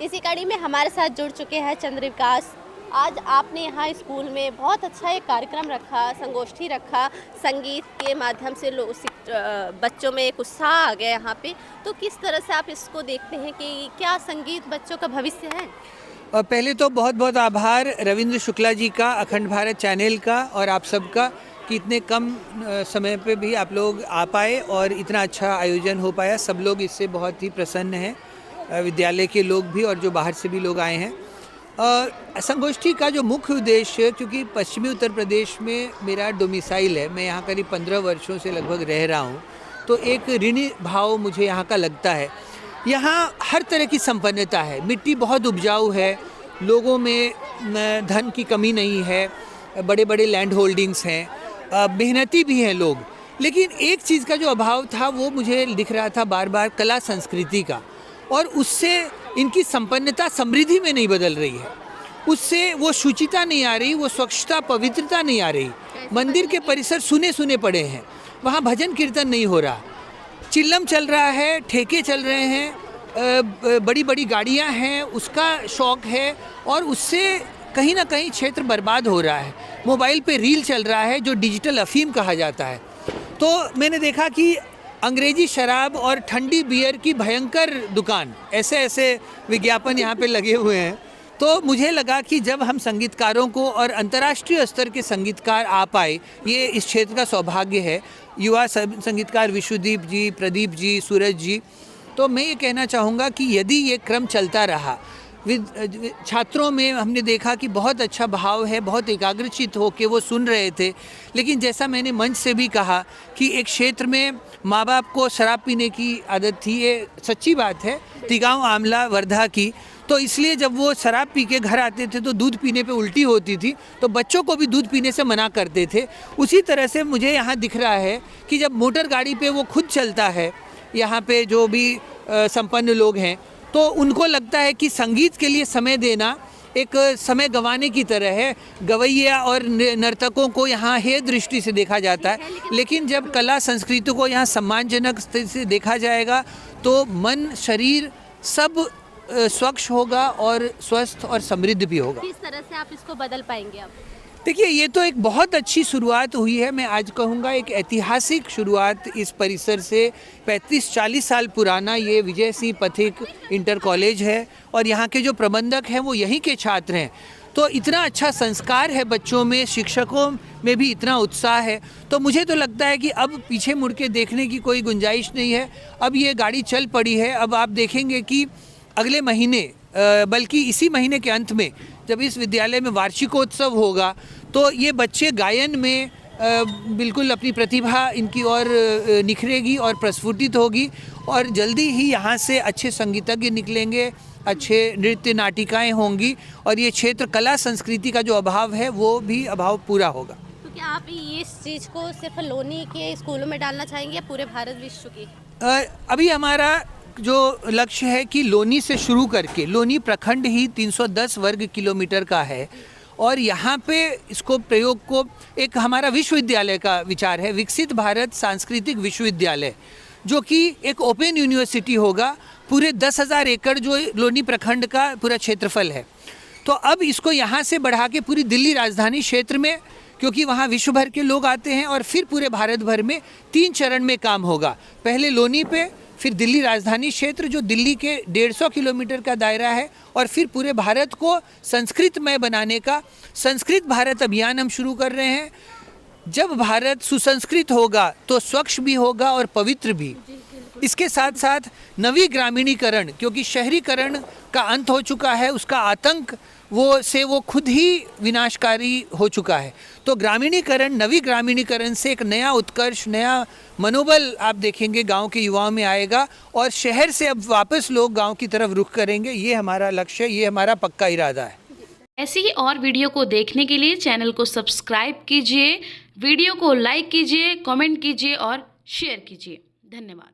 इसी कड़ी में हमारे साथ जुड़ चुके हैं चंद्रविकास। आज आपने यहाँ स्कूल में बहुत अच्छा एक कार्यक्रम रखा, संगोष्ठी रखा, संगीत के माध्यम से बच्चों में एक उत्साह आ गया यहाँ पे। तो किस तरह से आप इसको देखते हैं कि क्या संगीत बच्चों का भविष्य है? और पहले तो बहुत बहुत आभार रविंद्र शुक्ला जी का, अखंड भारत चैनल का और आप सबका कि इतने कम समय पे भी आप लोग आ पाए और इतना अच्छा आयोजन हो पाया। सब लोग इससे बहुत ही प्रसन्न हैं, विद्यालय के लोग भी और जो बाहर से भी लोग आए हैं। संगोष्ठी का जो मुख्य उद्देश्य, क्योंकि पश्चिमी उत्तर प्रदेश में मेरा डोमिसाइल है, मैं यहाँ करीब 15 वर्षों से लगभग रह रहा हूँ, तो एक ऋणी भाव मुझे यहाँ का लगता है। यहाँ हर तरह की संपन्नता है, मिट्टी बहुत उपजाऊ है, लोगों में धन की कमी नहीं है, बड़े बड़े लैंड होल्डिंग्स हैं, मेहनती भी हैं लोग। लेकिन एक चीज़ का जो अभाव था वो मुझे दिख रहा था बार बार, कला संस्कृति का, और उससे इनकी संपन्नता समृद्धि में नहीं बदल रही है, उससे वो शुचिता नहीं आ रही, वो स्वच्छता पवित्रता नहीं आ रही। मंदिर के परिसर सुने सुने पड़े हैं, वहाँ भजन कीर्तन नहीं हो रहा, चिल्लम चल रहा है, ठेके चल रहे हैं, बड़ी बड़ी गाड़ियाँ हैं, उसका शौक है, और उससे कहीं ना कहीं क्षेत्र बर्बाद हो रहा है। मोबाइल पे रील चल रहा है जो डिजिटल अफीम कहा जाता है। तो मैंने देखा कि अंग्रेजी शराब और ठंडी बियर की भयंकर दुकान, ऐसे ऐसे विज्ञापन यहाँ पे लगे हुए हैं। तो मुझे लगा कि जब हम संगीतकारों को और अंतर्राष्ट्रीय स्तर के संगीतकार आ पाए, ये इस क्षेत्र का सौभाग्य है। युवा संगीतकार विश्वदीप जी, प्रदीप जी, सूरज जी, तो मैं ये कहना चाहूँगा कि यदि ये क्रम चलता रहा, छात्रों में हमने देखा कि बहुत अच्छा भाव है, बहुत एकाग्रचित हो के वो सुन रहे थे। लेकिन जैसा मैंने मंच से भी कहा कि एक क्षेत्र में माँ बाप को शराब पीने की आदत थी, ये सच्ची बात है, तिगांव आमला वर्धा की। तो इसलिए जब वो शराब पी के घर आते थे तो दूध पीने पे उल्टी होती थी, तो बच्चों को भी दूध पीने से मना करते थे। उसी तरह से मुझे यहाँ दिख रहा है कि जब मोटर गाड़ी पे वो खुद चलता है, यहाँ पे जो भी संपन्न लोग हैं, तो उनको लगता है कि संगीत के लिए समय देना एक समय गंवाने की तरह है। गवैया और नर्तकों को यहाँ हेय दृष्टि से देखा जाता है, लेकिन जब कला संस्कृति को यहाँ सम्मानजनक से देखा जाएगा तो मन, शरीर सब स्वच्छ होगा और स्वस्थ और समृद्ध भी होगा। किस तरह से आप इसको बदल पाएंगे अब? देखिए, ये तो एक बहुत अच्छी शुरुआत हुई है। मैं आज कहूँगा एक ऐतिहासिक शुरुआत इस परिसर से। 35-40 साल पुराना ये विजय सिंह पथिक इंटर कॉलेज है और यहाँ के जो प्रबंधक हैं वो यहीं के छात्र हैं। तो इतना अच्छा संस्कार है बच्चों में, शिक्षकों में भी इतना उत्साह है। तो मुझे तो लगता है कि अब पीछे मुड़ के देखने की कोई गुंजाइश नहीं है। अब ये गाड़ी चल पड़ी है। अब आप देखेंगे कि अगले महीने, बल्कि इसी महीने के अंत में, जब इस विद्यालय में वार्षिकोत्सव होगा, तो ये बच्चे गायन में बिल्कुल अपनी प्रतिभा इनकी और निखरेगी और प्रस्फुटित होगी, और जल्दी ही यहाँ से अच्छे संगीतज्ञ निकलेंगे, अच्छे नृत्य नाटिकाएं होंगी, और ये क्षेत्र कला संस्कृति का जो अभाव है वो भी अभाव पूरा होगा। तो क्या आप ये इस चीज़ को सिर्फ लोनी के स्कूलों में डालना चाहेंगे या पूरे भारत विश्व की? अभी हमारा जो लक्ष्य है कि लोनी से शुरू करके, लोनी प्रखंड ही 310 वर्ग किलोमीटर का है, और यहाँ पे इसको प्रयोग को एक हमारा विश्वविद्यालय का विचार है, विकसित भारत सांस्कृतिक विश्वविद्यालय, जो कि एक ओपन यूनिवर्सिटी होगा। पूरे 10,000 एकड़ जो लोनी प्रखंड का पूरा क्षेत्रफल है। तो अब इसको यहाँ से बढ़ा के पूरी दिल्ली राजधानी क्षेत्र में, क्योंकि वहाँ विश्व भर के लोग आते हैं, और फिर पूरे भारत भर में 3 चरण में काम होगा। पहले लोनी पे, फिर दिल्ली राजधानी क्षेत्र जो दिल्ली के 150 किलोमीटर का दायरा है, और फिर पूरे भारत को संस्कृतमय बनाने का संस्कृत भारत अभियान हम शुरू कर रहे हैं। जब भारत सुसंस्कृत होगा तो स्वच्छ भी होगा और पवित्र भी। इसके साथ साथ नवी ग्रामीणीकरण, क्योंकि शहरीकरण का अंत हो चुका है, उसका आतंक वो खुद ही विनाशकारी हो चुका है। तो ग्रामीणीकरण, नवी ग्रामीणीकरण से एक नया उत्कर्ष, नया मनोबल आप देखेंगे गांव के युवाओं में आएगा, और शहर से अब वापस लोग गांव की तरफ रुख करेंगे। ये हमारा लक्ष्य है, ये हमारा पक्का इरादा है। ऐसी ही और वीडियो को देखने के लिए चैनल को सब्सक्राइब कीजिए, वीडियो को लाइक कीजिए, कमेंट कीजिए और शेयर कीजिए। धन्यवाद।